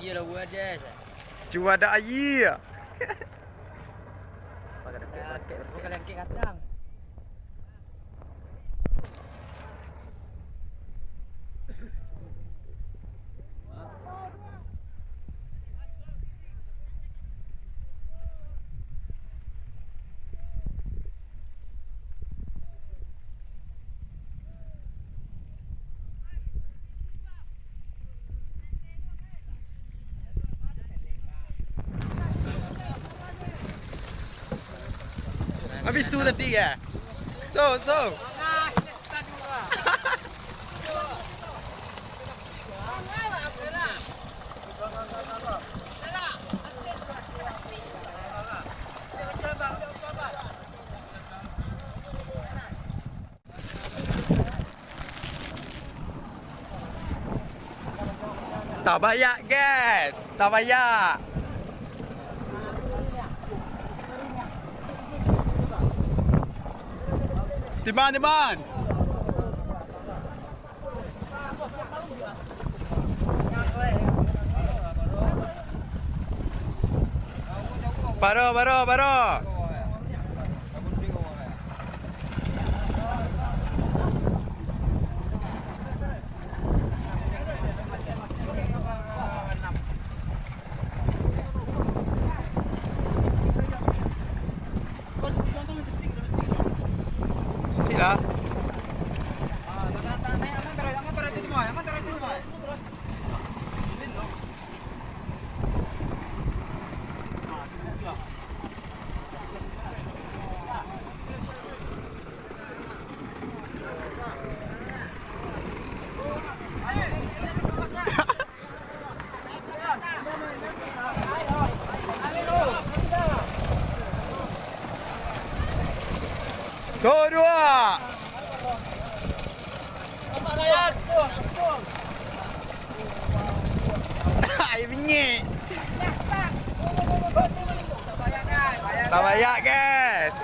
Iyalah buat dia. Cuma ada air. Bukan lengkek kacang. Habis tu tadi ya. So. Tak banyak guys. Tak banyak. Timan. Baro. Sila. Dua. Air bingit. Tak banyak guys.